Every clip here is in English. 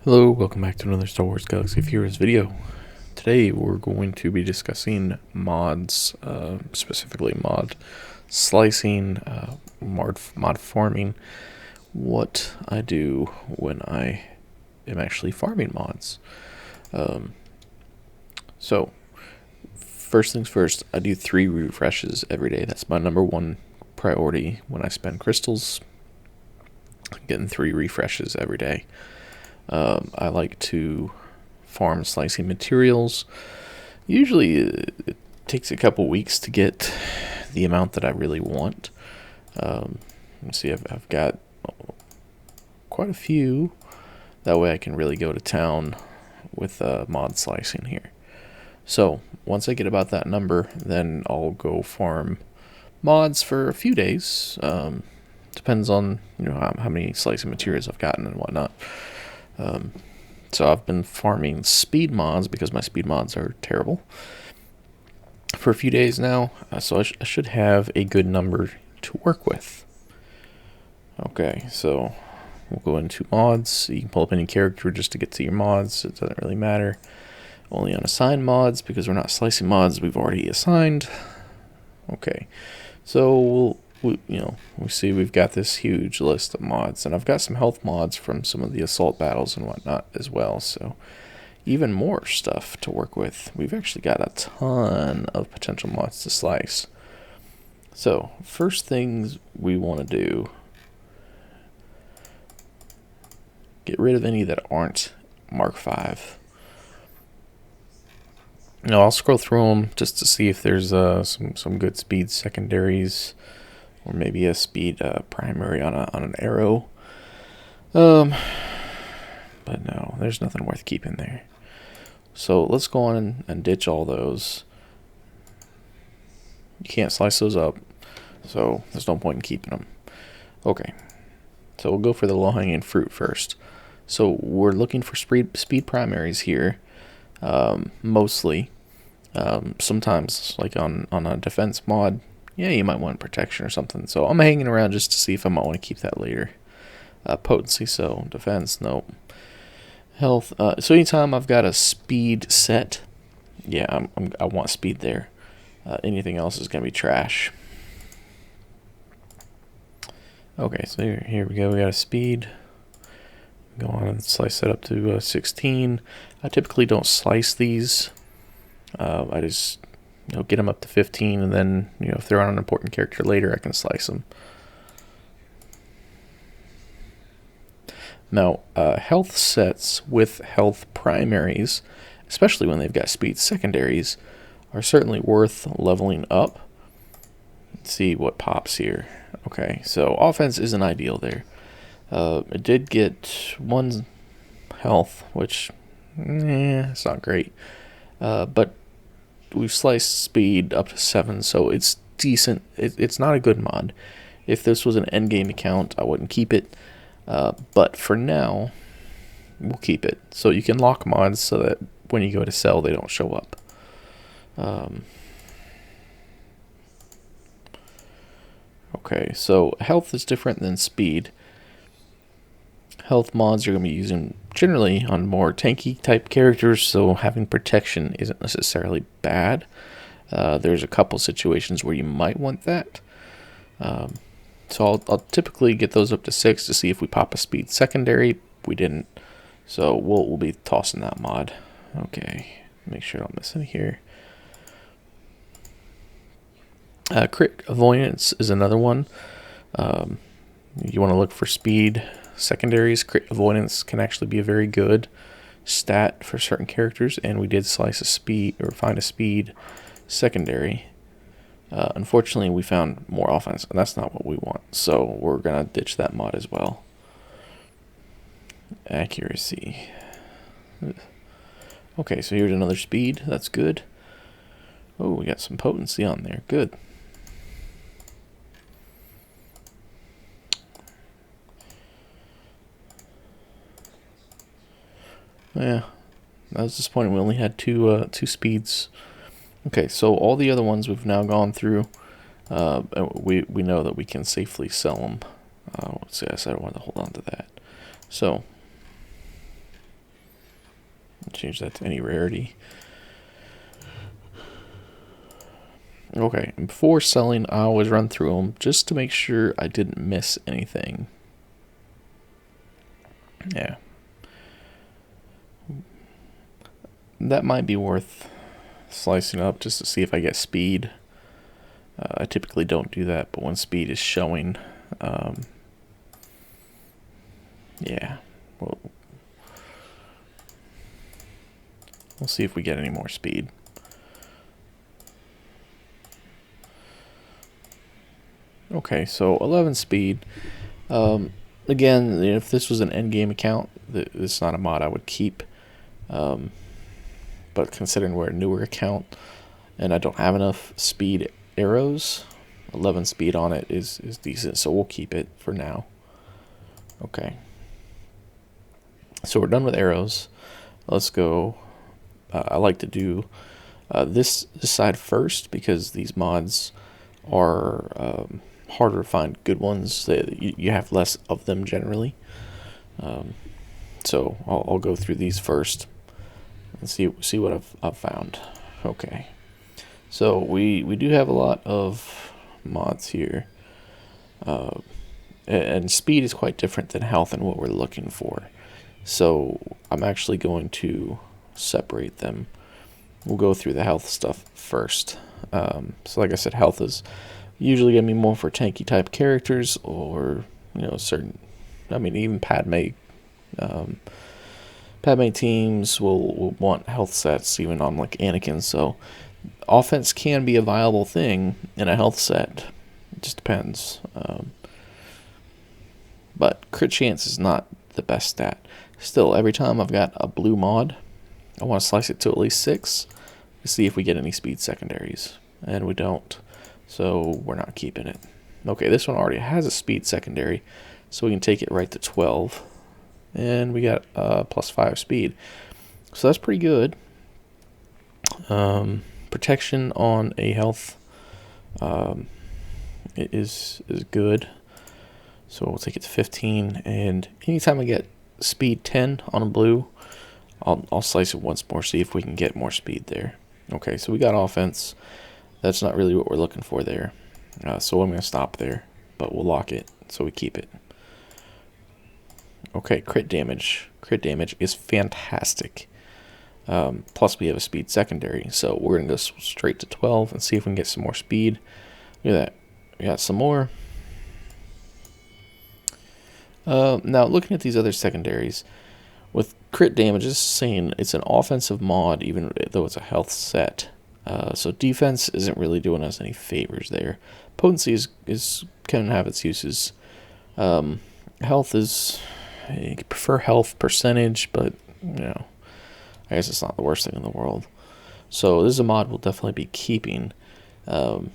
Hello, welcome back to another Star Wars Galaxy of Heroes video. Today we're going to be discussing mods, specifically mod slicing, mod farming, what I do when I am actually farming mods. So, first things first, I do 3 refreshes every day. That's my number one priority when I spend crystals, getting 3 refreshes every day. I like to farm slicing materials. Usually it takes a couple weeks to get the amount that I really want. Let's see, I've got quite a few. That way I can really go to town with mod slicing here. So once I get about that number, then I'll go farm mods for a few days. Depends on how many slicing materials I've gotten and whatnot. So I've been farming speed mods because my speed mods are terrible for a few days now. So I should have a good number to work with. Okay, so we'll go into mods. You can pull up any character just to get to your mods. It doesn't really matter. Only unassigned mods because we're not slicing mods we've already assigned. Okay, so we see we've got this huge list of mods, and I've got some health mods from some of the assault battles and whatnot as well, so even more stuff to work with. We've actually got a ton of potential mods to slice. So first things we want to do, get rid of any that aren't Mark 5. Now I'll scroll through them just to see if there's some good speed secondaries, or maybe a speed primary on an arrow. But no, there's nothing worth keeping there. So let's go on and ditch all those. You can't slice those up, so there's no point in keeping them. Okay, so we'll go for the low-hanging fruit first. So we're looking for speed primaries here. Mostly. Sometimes, like on a defense mod, yeah, you might want protection or something. So I'm hanging around just to see if I might want to keep that later. Potency, so defense, nope. Health. So anytime I've got a speed set, yeah, I want speed there. Anything else is gonna be trash. Okay, so here we go. We got a speed. Go on and slice that up to 16. I typically don't slice these. I just get them up to 15, and then if they're on an important character later, I can slice them. Now, health sets with health primaries, especially when they've got speed secondaries, are certainly worth leveling up. Let's see what pops here. Okay, so offense isn't ideal there. It did get 1 health, which it's not great. But we've sliced speed up to 7, so it's decent. It's not a good mod. If this was an endgame account, I wouldn't keep it. But for now, we'll keep it. So you can lock mods so that when you go to sell, they don't show up. Okay, so health is different than speed. Health mods you're going to be using generally on more tanky type characters, so having protection isn't necessarily bad. There's a couple situations where you might want that. So I'll typically get those up to 6 to see if we pop a speed secondary. We didn't, so we'll be tossing that mod. Okay, make sure I don't miss any here. Crit avoidance is another one. You want to look for speed secondaries. Crit avoidance can actually be a very good stat for certain characters, and we did slice a speed or find a speed secondary. Unfortunately, we found more offense, and that's not what we want, so we're gonna ditch that mod as well. Accuracy. Okay, so here's another speed. That's good. Oh, we got some potency on there. Good. Yeah, that was disappointing. We only had two speeds. Okay, so all the other ones we've now gone through. We know that we can safely sell them. Let's see, I said I wanted to hold on to that. So Change that to any rarity. Okay, and before selling, I always run through them just to make sure I didn't miss anything. Yeah. That might be worth slicing up just to see if I get speed. I typically don't do that, but when speed is showing, yeah, we'll see if we get any more speed. Okay, so 11 speed. Again, if this was an endgame account, it's not a mod I would keep. But considering we're a newer account and I don't have enough speed arrows, 11 speed on it is decent, so we'll keep it for now. Okay. So we're done with arrows. Let's go. I like to do this side first because these mods are harder to find good ones. You have less of them generally. So I'll go through these first and see what I've found. Okay. So we do have a lot of mods here. And speed is quite different than health and what we're looking for. So I'm actually going to separate them. We'll go through the health stuff first. So like I said, health is usually going to be more for tanky type characters or, certain, even Padme teams will want health sets even on like Anakin. So offense can be a viable thing in a health set. It just depends. But crit chance is not the best stat. Still, every time I've got a blue mod, I want to slice it to at least 6 to see if we get any speed secondaries. And we don't, so we're not keeping it. Okay, this one already has a speed secondary, so we can take it right to 12. And we got +5 speed. So that's pretty good. Protection on a health is good. So we'll take it to 15, and anytime I get speed 10 on a blue, I'll slice it once more, see if we can get more speed there. Okay, so we got offense. That's not really what we're looking for there. So I'm going to stop there, but we'll lock it so we keep it. Okay, crit damage. Crit damage is fantastic. Plus we have a speed secondary, so we're going to go straight to 12 and see if we can get some more speed. Look at that. We got some more. Now, looking at these other secondaries, with crit damage, it's saying it's an offensive mod, even though it's a health set. So defense isn't really doing us any favors there. Potency can have its uses. Health is, you prefer health percentage, but I guess it's not the worst thing in the world. So this is a mod we'll definitely be keeping. 9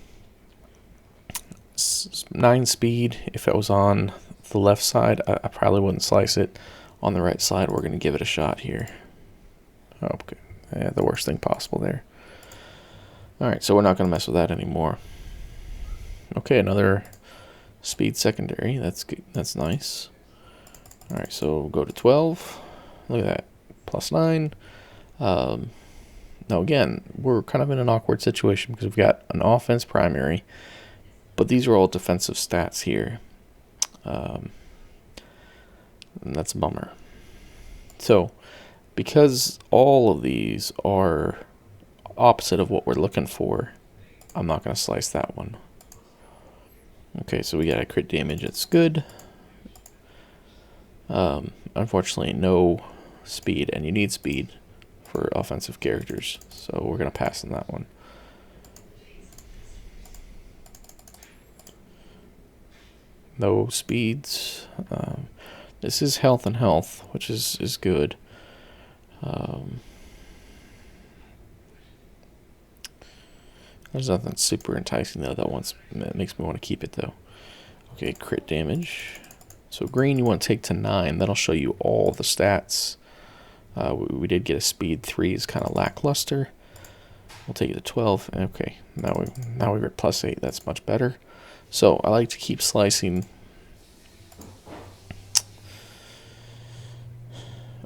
speed, if it was on the left side, I probably wouldn't slice it. On the right side, we're going to give it a shot here. Okay, yeah, the worst thing possible there. Alright, so we're not going to mess with that anymore. Okay, another speed secondary. That's good. That's nice. Alright, so we'll go to 12. Look at that. +9. Now again, we're kind of in an awkward situation because we've got an offense primary, but these are all defensive stats here. And that's a bummer. So, because all of these are opposite of what we're looking for, I'm not going to slice that one. Okay, so we got a crit damage. It's good. Unfortunately, no speed, and you need speed for offensive characters, so we're going to pass on that one. No speeds. This is health and health, which is good. There's nothing super enticing though. That makes me want to keep it though. Okay, crit damage. So green you want to take to 9. That'll show you all the stats. We did get a speed 3 is kind of lackluster. We'll take it to 12. Okay, now we're at +8. That's much better. So I like to keep slicing.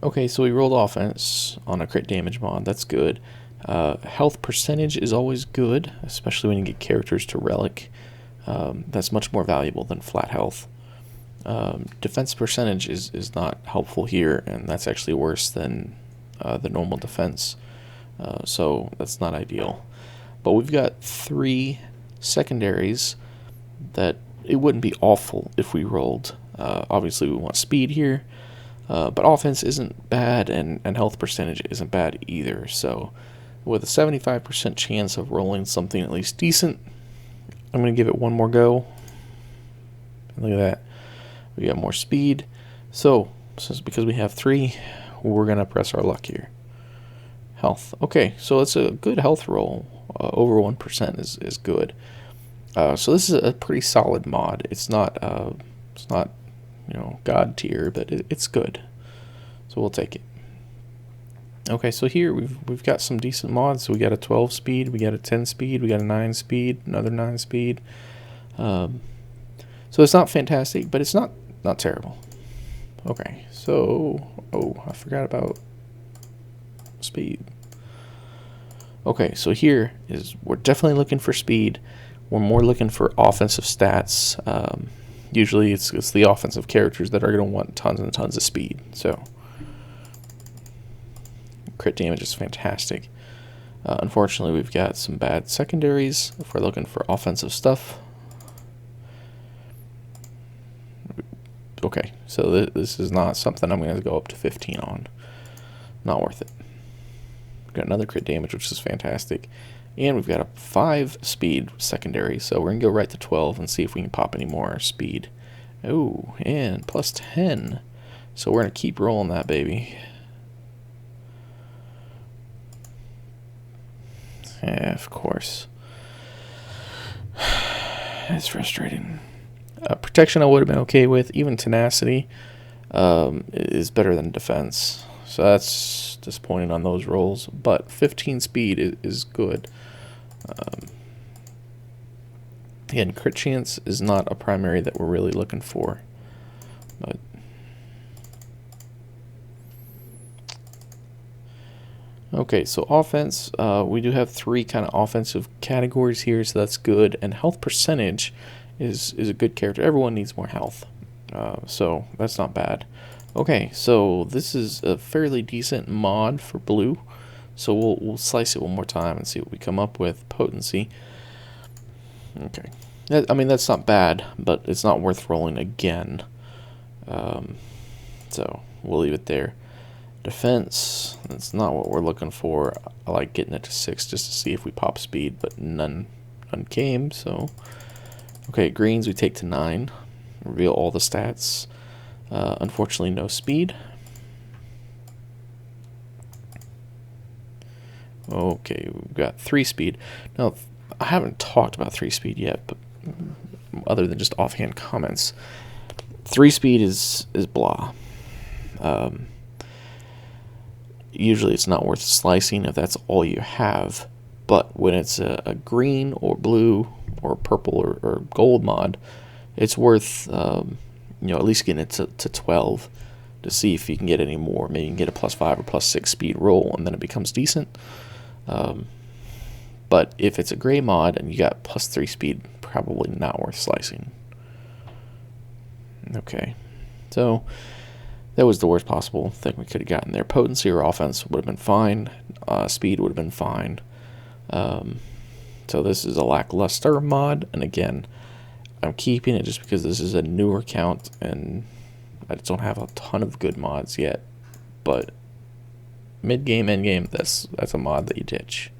Okay, so we rolled offense on a crit damage mod. That's good. Health percentage is always good, especially when you get characters to relic. That's much more valuable than flat health. Defense percentage is not helpful here, and that's actually worse than the normal defense. So that's not ideal. But we've got 3 secondaries that it wouldn't be awful if we rolled. Obviously, we want speed here. But offense isn't bad, and health percentage isn't bad either. So with a 75% chance of rolling something at least decent, I'm going to give it one more go. Look at that. We got more speed. So because we have 3, we're going to press our luck here. Health. Okay, so it's a good health roll. Over 1% is good. So this is a pretty solid mod. It's not god tier, but it's good. So we'll take it. Okay, so here we've got some decent mods. So we got a 12 speed, we got a 10 speed, we got a 9 speed, another 9 speed. So it's not fantastic, but it's not terrible. Okay, so I forgot about speed. Okay, so here we're definitely looking for speed. We're more looking for offensive stats. Usually it's the offensive characters that are going to want tons and tons of speed. So crit damage is fantastic. Unfortunately, we've got some bad secondaries if we're looking for offensive stuff. Okay, so this is not something I'm going to go up to 15 on. Not worth it. We've got another crit damage, which is fantastic. And we've got a 5 speed secondary, so we're going to go right to 12 and see if we can pop any more speed. Oh, and plus 10. So we're going to keep rolling that baby. Yeah, of course. It's frustrating. Protection I would have been okay with. Even tenacity is better than defense. So that's disappointing on those rolls. But 15 speed is good. Again, crit chance is not a primary that we're really looking for. But okay, so offense, we do have 3 kind of offensive categories here, so that's good. And health percentage is a good character. Everyone needs more health, so that's not bad. Okay, so this is a fairly decent mod for blue. So we'll slice it one more time and see what we come up with. Potency. Okay, I mean that's not bad, but it's not worth rolling again. So we'll leave it there. Defense, that's not what we're looking for. I like getting it to 6 just to see if we pop speed, but none came. So okay, greens we take to 9. Reveal all the stats. Unfortunately, no speed. Okay, we've got 3 speed. Now, I haven't talked about 3 speed yet, but other than just offhand comments, 3 speed is blah. Usually it's not worth slicing if that's all you have, but when it's a green or blue or purple or gold mod, it's worth at least getting it to 12 to see if you can get any more. Maybe you can get a +5 or +6 speed roll, and then it becomes decent. But if it's a gray mod and you got +3 speed, probably not worth slicing. Okay, so that was the worst possible thing we could have gotten there. Potency or offense would have been fine. Speed would have been fine. So this is a lackluster mod, and again, I'm keeping it just because this is a newer count and I just don't have a ton of good mods yet. But mid-game, end-game, that's a mod that you ditch.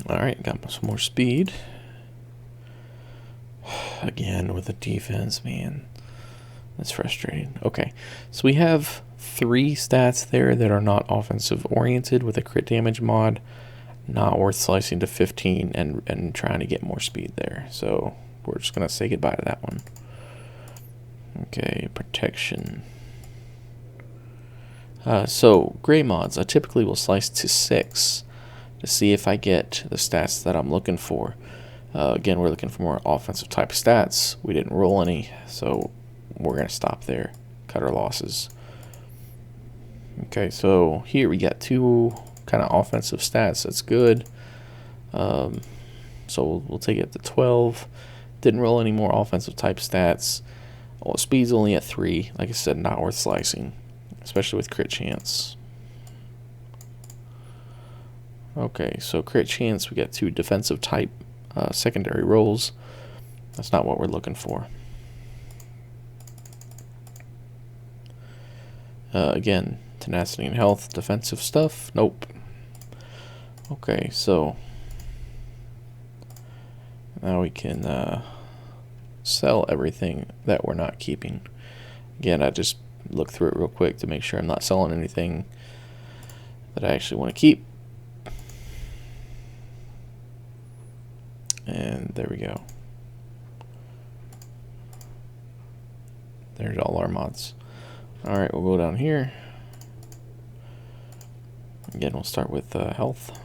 Alright, got some more speed. Again with the defense, man. That's frustrating. Okay, so we have 3 stats there that are not offensive oriented with a crit damage mod. Not worth slicing to 15 and trying to get more speed there. So we're just going to say goodbye to that one. Okay, protection. So gray mods, I typically will slice to 6 to see if I get the stats that I'm looking for. Again, we're looking for more offensive type stats. We didn't roll any, so we're going to stop there. cut our losses. Okay, so here we got two kind of offensive stats. That's good. So we'll take it to 12. Didn't roll any more offensive type stats. Well, speed's only at 3. Like I said, not worth slicing, especially with crit chance. Okay, so crit chance, we got 2 defensive type secondary rolls. That's not what we're looking for. Again, tenacity and health, defensive stuff, nope. Okay, so now we can sell everything that we're not keeping. Again, I just look through it real quick to make sure I'm not selling anything that I actually want to keep. And there we go. There's all our mods. Alright, we'll go down here. Again, we'll start with health.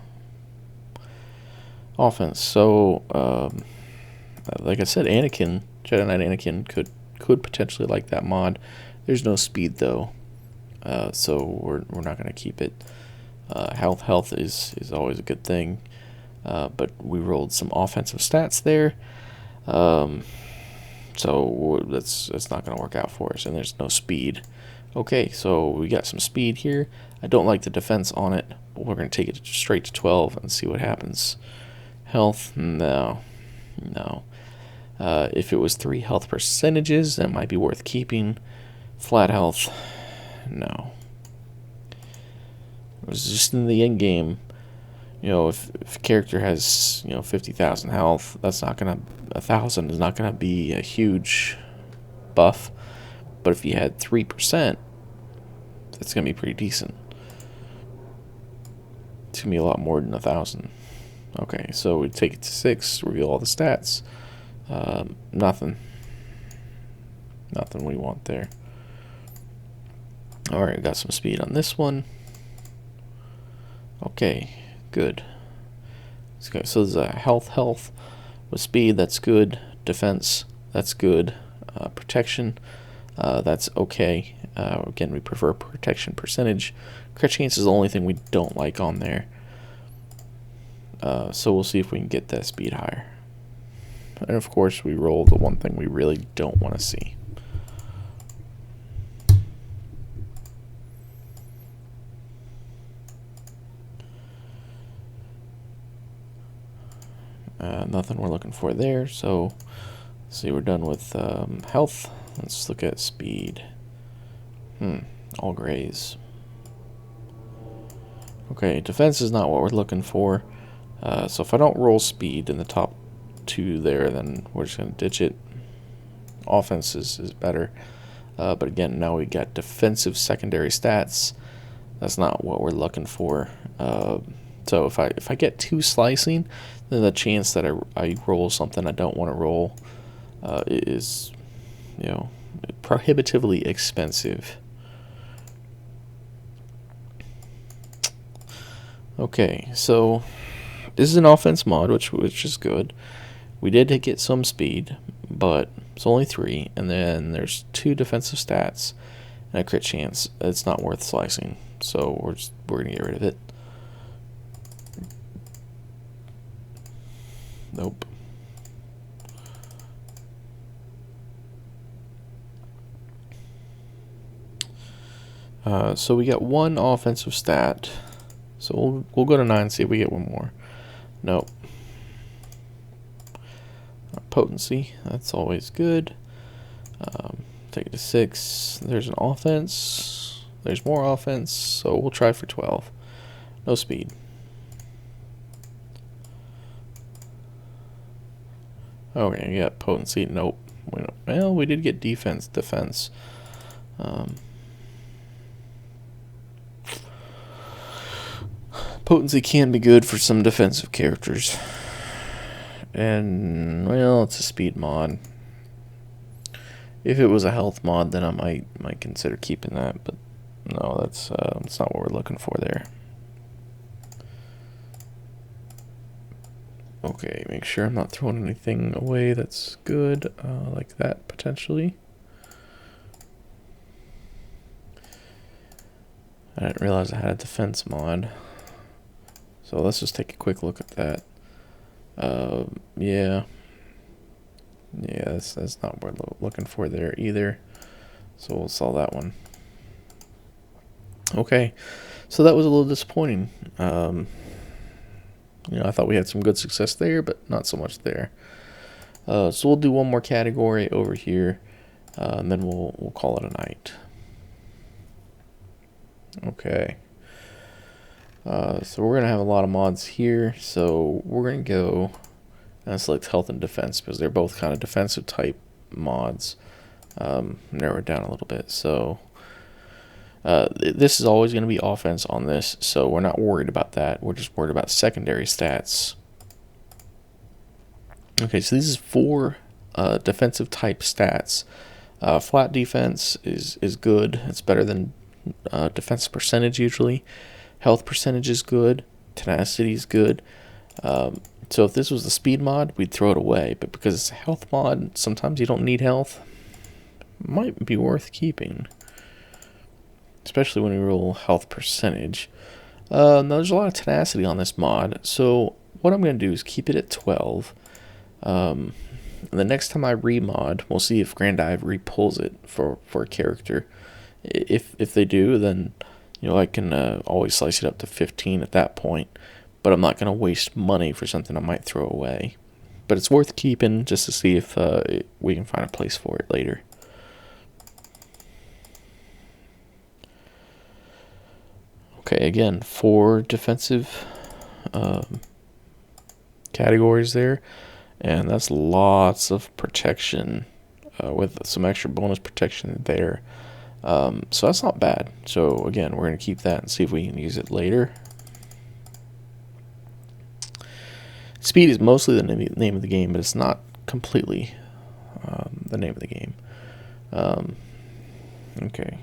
Offense. So, like I said, Anakin, Jedi Knight Anakin could potentially like that mod. There's no speed though, so we're not going to keep it. Health is always a good thing, but we rolled some offensive stats there, so that's not going to work out for us. And there's no speed. Okay, so we got some speed here. I don't like the defense on it, but we're going to take it straight to 12 and see what happens. Health, no. If it was 3 health percentages, that might be worth keeping. Flat health, no. It was just in the end game. You know, if a character has 50,000 health, that's not gonna 1,000 is not gonna be a huge buff. But if you had 3%, that's gonna be pretty decent. It's gonna be a lot more than 1,000. Okay, so we take it to 6, reveal all the stats. Nothing we want there. Alright, got some speed on this one. Okay, good. So there's a health with speed, that's good. Defense, that's good. Protection, that's okay. Again, we prefer protection percentage. Crit chance is the only thing we don't like on there. So we'll see if we can get that speed higher. And of course, we roll the one thing we really don't want to see. Nothing we're looking for there. So, let's see, we're done with health. Let's look at speed. All grays. Okay, defense is not what we're looking for. So if I don't roll speed in the top 2 there, then we're just going to ditch it. Offense is better. But again, now we got defensive secondary stats. That's not what we're looking for. So if I get 2 slicing, then the chance that I roll something I don't want to roll is, prohibitively expensive. Okay, so this is an offense mod, which is good. We did get some speed, but it's only 3, and then there's 2 defensive stats and a crit chance. It's not worth slicing, so we're gonna get rid of it. Nope. So we got 1 offensive stat. So we'll go to 9 and see if we get 1 more. Nope. Potency, that's always good. Take it to 6. There's an offense. There's more offense, so we'll try for 12. No speed. Okay, yeah, potency, nope. Well, we did get defense. Potency can be good for some defensive characters. And, well, it's a speed mod. If it was a health mod, then I might consider keeping that, but no, that's not what we're looking for there. Okay, make sure I'm not throwing anything away that's good, like that, potentially. I didn't realize I had a defense mod. So let's just take a quick look at that. Yeah. Yeah, that's not what we're looking for there either. So we'll sell that one. Okay, so that was a little disappointing. I thought we had some good success there, but not so much there. So we'll do one more category over here, and then we'll call it a night. Okay. So we're gonna have a lot of mods here. So we're gonna go and select health and defense because they're both kind of defensive type mods. Narrow it down a little bit. So this is always going to be offense on this, so we're not worried about that. We're just worried about secondary stats. Okay, so these is 4 defensive type stats. Flat defense is good. It's better than defense percentage usually. Health percentage is good. Tenacity is good. So if this was the speed mod, we'd throw it away. But because it's a health mod, sometimes you don't need health. Might be worth keeping, especially when we roll health percentage. Now there's a lot of tenacity on this mod, so what I'm going to do is keep it at 12. And the next time I remod, we'll see if Grandive repulls it for a character. If they do, then I can always slice it up to 15 at that point. But I'm not going to waste money for something I might throw away. But it's worth keeping just to see if we can find a place for it later. Okay, again, 4 defensive categories there, and that's lots of protection with some extra bonus protection there. So that's not bad. So again, we're going to keep that and see if we can use it later. Speed is mostly the name of the game, but it's not completely the name of the game. Okay.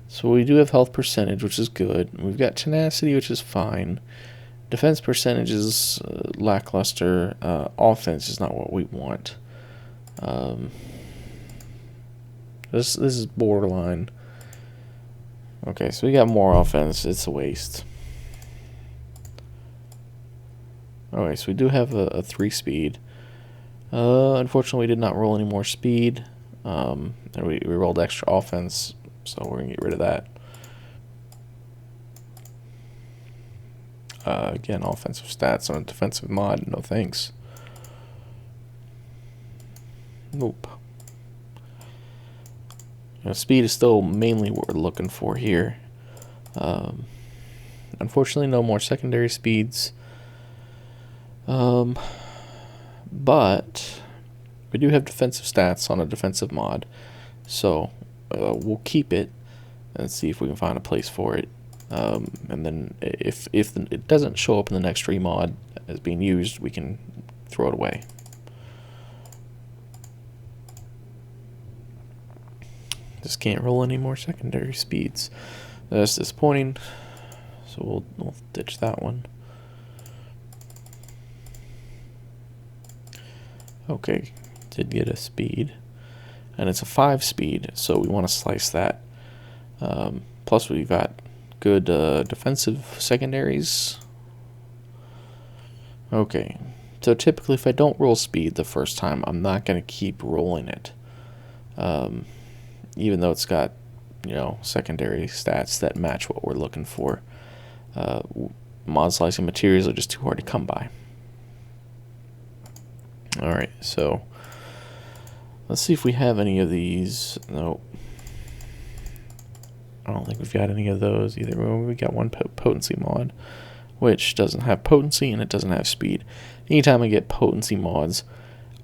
So we do have health percentage, which is good. We've got tenacity, which is fine. Defense percentage is lackluster. Offense is not what we want. This is borderline. Okay, so we got more offense. It's a waste. Okay, so we do have a 3 speed. Unfortunately, we did not roll any more speed. And we rolled extra offense. So we're going to get rid of that. Again, offensive stats on a defensive mod. No thanks. Nope. Speed is still mainly what we're looking for here. Unfortunately, no more secondary speeds. But we do have defensive stats on a defensive mod. So we'll keep it and see if we can find a place for it. And then if it doesn't show up in the next remod as being used, we can throw it away. Just can't roll any more secondary speeds. That's disappointing. So we'll ditch that one. Okay, did get a speed. And it's a 5 speed, so we want to slice that. Plus we've got good defensive secondaries. Okay, so typically if I don't roll speed the first time, I'm not going to keep rolling it. Even though it's got, secondary stats that match what we're looking for. Mod slicing materials are just too hard to come by. Alright, so let's see if we have any of these. Nope. I don't think we've got any of those either. We got one potency mod, which doesn't have potency and it doesn't have speed. Anytime I get potency mods,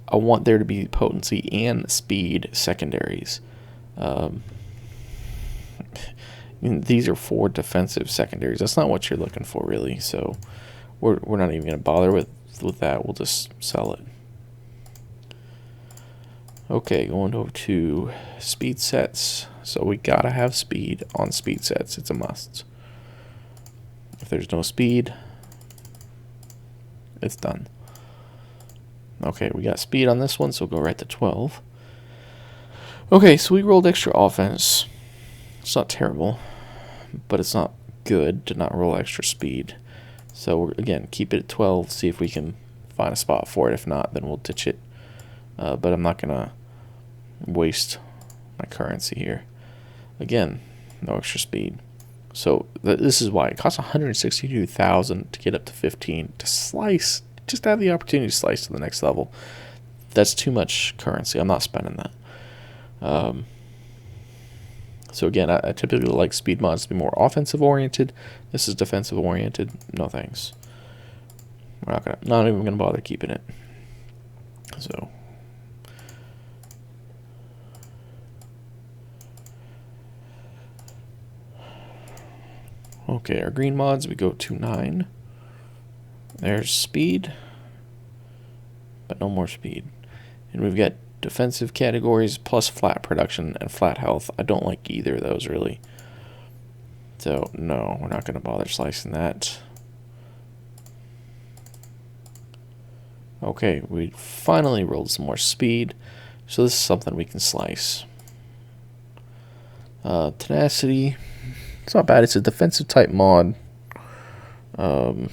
I want there to be potency and speed secondaries. These are 4 defensive secondaries. That's not what you're looking for, really. So we're not even going to bother with that. We'll just sell it. Okay, going over to speed sets. So we gotta have speed on speed sets. It's a must. If there's no speed, it's done. Okay, we got speed on this one, so we'll go right to 12. Okay, so we rolled extra offense. It's not terrible. but it's not good to not roll extra speed. So we're, again, keep it at 12, see if we can find a spot for it. If not, then we'll ditch it. But I'm not going to waste my currency here. Again, no extra speed. So this is why it costs 162,000 to get up to 15 to slice, just to have the opportunity to slice to the next level. That's too much currency. I'm not spending that. So again, I typically like speed mods to be more offensive oriented. This is defensive oriented. No thanks. We're not even gonna bother keeping it. So okay, our green mods, we go to 9. There's speed, but no more speed. And we've got defensive categories plus flat production and flat health. I don't like either of those really. So no, we're not going to bother slicing that. Okay, we finally rolled some more speed. So this is something we can slice. Tenacity. It's not bad. It's a defensive type mod. So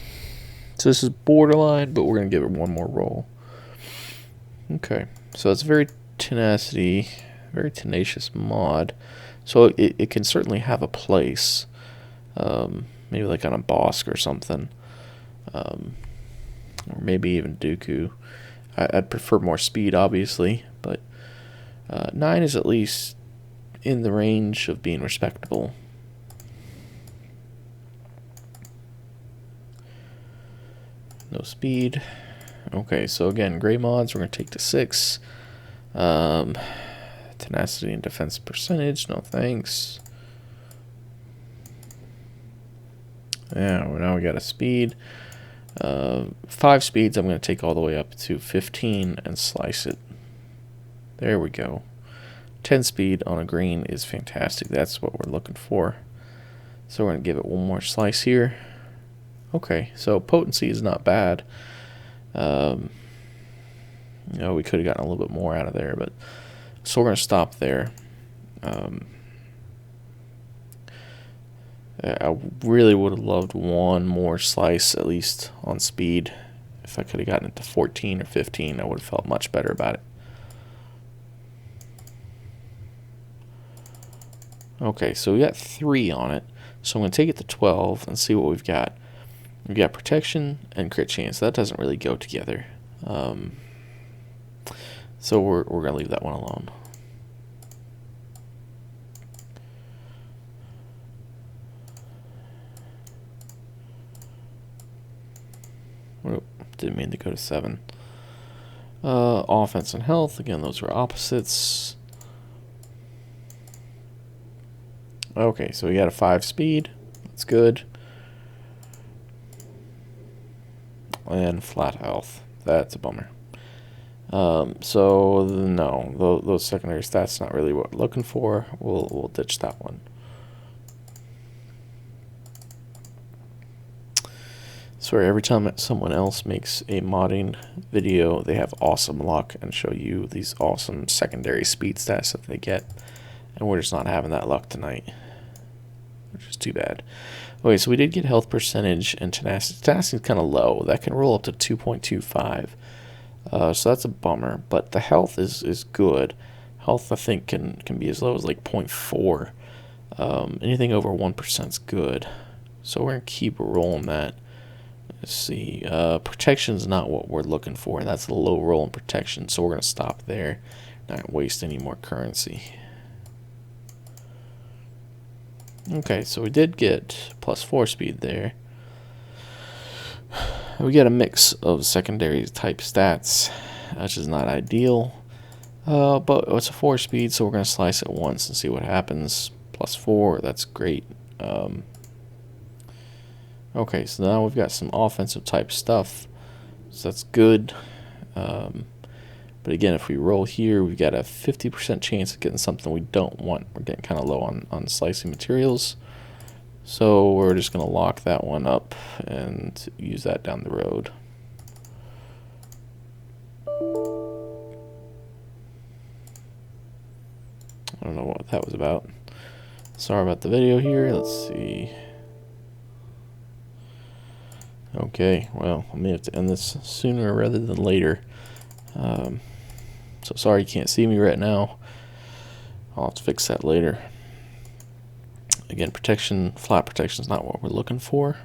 this is borderline, but we're going to give it one more roll. Okay, so it's very tenacity, very tenacious mod. So it can certainly have a place. Maybe like on a Bosk or something. Or maybe even Dooku. I'd prefer more speed, obviously, but 9 is at least in the range of being respectable. No speed. Okay, so again, gray mods we're going to take to 6. Tenacity and defense percentage, no thanks. Yeah, well, now we got a speed. 5 speeds I'm going to take all the way up to 15 and slice it. There we go. 10 speed on a green is fantastic. That's what we're looking for. So we're going to give it one more slice here. Okay, so potency is not bad. You know, we could have gotten a little bit more out of there, but so we're going to stop there. I really would have loved one more slice, at least on speed. If I could have gotten it to 14 or 15, I would have felt much better about it. Okay, so we got 3 on it. So I'm going to take it to 12 and see what we've got. We've got protection and crit chance. That doesn't really go together. So we're going to leave that one alone. Oh, didn't mean to go to 7. Offense and health. Again, those are opposites. Okay, so we got a 5 speed. That's good. And flat health. That's a bummer. So no, those secondary stats not really what we're looking for. We'll ditch that one. Sorry, every time someone else makes a modding video, they have awesome luck and show you these awesome secondary speed stats that they get, and we're just not having that luck tonight, which is too bad. Okay, so we did get health percentage and tenacity. Tenacity is kind of low. That can roll up to 2.25. So that's a bummer, but the health is good. Health, I think, can be as low as like 0.4. Anything over 1% is good. So we're going to keep rolling that. Let's see. Protection is not what we're looking for. That's a low roll in protection, so we're going to stop there. Not waste any more currency. Okay, so we did get +4 speed there. We get a mix of secondary type stats, which is not ideal. But it's a 4 speed, so we're going to slice it once and see what happens. +4, that's great. Okay, so now we've got some offensive type stuff, so that's good. But again, if we roll here, we've got a 50% chance of getting something we don't want. We're getting kind of low on slicing materials. So we're just going to lock that one up and use that down the road. I don't know what that was about. Sorry about the video here. Let's see. Okay, well, I may have to end this sooner rather than later. So sorry you can't see me right now. I'll have to fix that later. Again, protection, flat protection is not what we're looking for.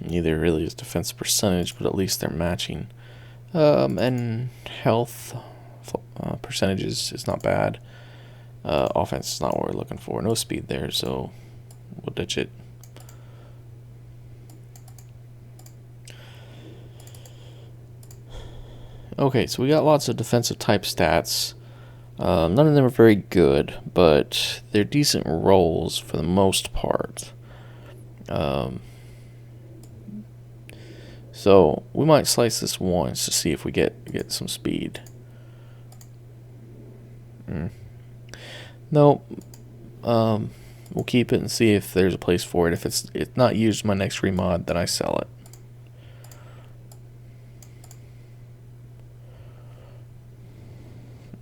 Neither really is defense percentage, but at least they're matching. And health percentages is not bad. Offense is not what we're looking for. No speed there, so we'll ditch it. Okay, so we got lots of defensive type stats. None of them are very good, but they're decent rolls for the most part. So we might slice this once to see if we get some speed. No, we'll keep it and see if there's a place for it. If it's not used in my next remod, then I sell it.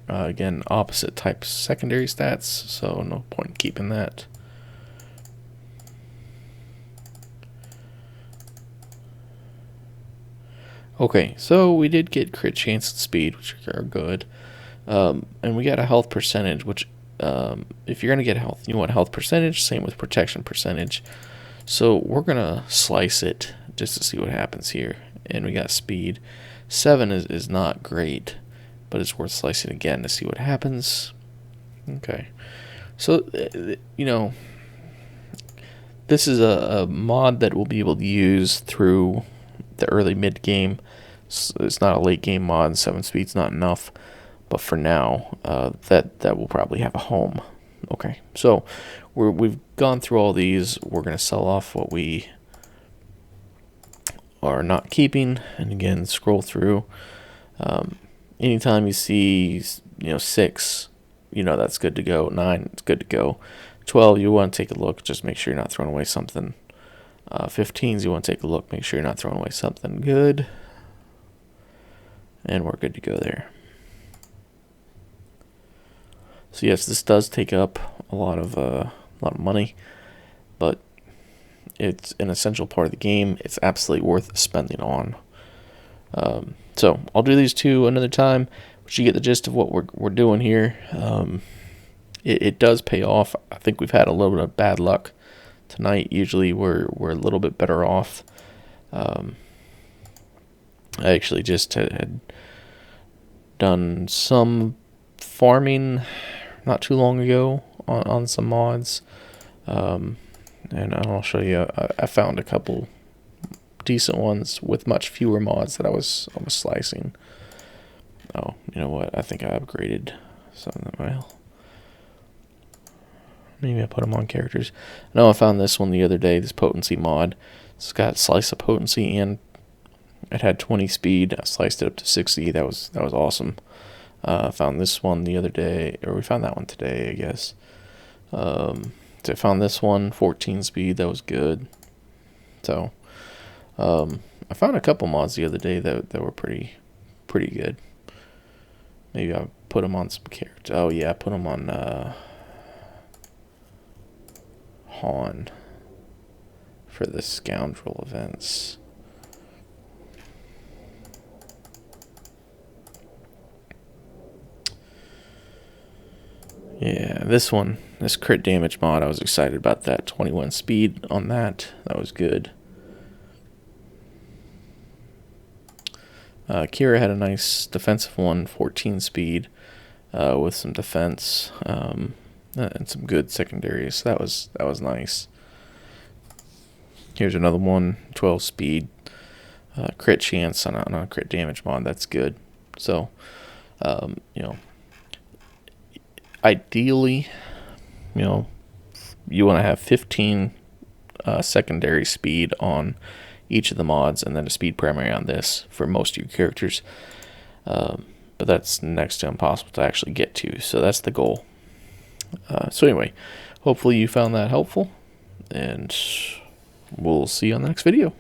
Again, opposite type secondary stats, so no point in keeping that. Okay, so we did get crit chance and speed, which are good. And we got a health percentage, which if you're going to get health, you want health percentage, same with protection percentage. So we're going to slice it just to see what happens here. And we got speed. 7 is not great, but it's worth slicing again to see what happens. Okay. So, you know, this is a mod that we'll be able to use through the early mid game. It's not a late game mod. 7 speed's not enough, but for now, that will probably have a home. Okay, so we've gone through all these. We're gonna sell off what we are not keeping, and again scroll through. Anytime you see 6, that's good to go. 9, it's good to go. 12, you want to take a look. Just make sure you're not throwing away something. 15s, you want to take a look. Make sure you're not throwing away something good. And we're good to go there. So yes, this does take up a lot of money, but it's an essential part of the game. It's absolutely worth spending on. So I'll do these 2 another time, but you get the gist of what we're doing here. It does pay off. I think we've had a little bit of bad luck tonight. Usually we're a little bit better off. I actually just had done some farming not too long ago on some mods, and I'll show you. I found a couple decent ones with much fewer mods that I was slicing. Oh, you know what? I think I upgraded something. Well, maybe I put them on characters. No, I found this one the other day. This potency mod. It's got slice of potency and it had 20 speed. I sliced it up to 60. That was awesome. I found this one the other day, or we found that one today, I guess. So I found this one 14 speed. That was good. So I found a couple mods the other day that were pretty good. Maybe I put them on some characters. Oh yeah, I put them on Han for the scoundrel events. Yeah, this crit damage mod, I was excited about that. 21 speed on that. That was good. Kira had a nice defensive one, 14 speed, with some defense and some good secondaries. So that was nice. Here's another one, 12 speed, crit chance on a crit damage mod. That's good. So, ideally, you want to have 15 secondary speed on each of the mods, and then a speed primary on this for most of your characters. But that's next to impossible to actually get to, so that's the goal. So anyway, hopefully you found that helpful, and we'll see you on the next video.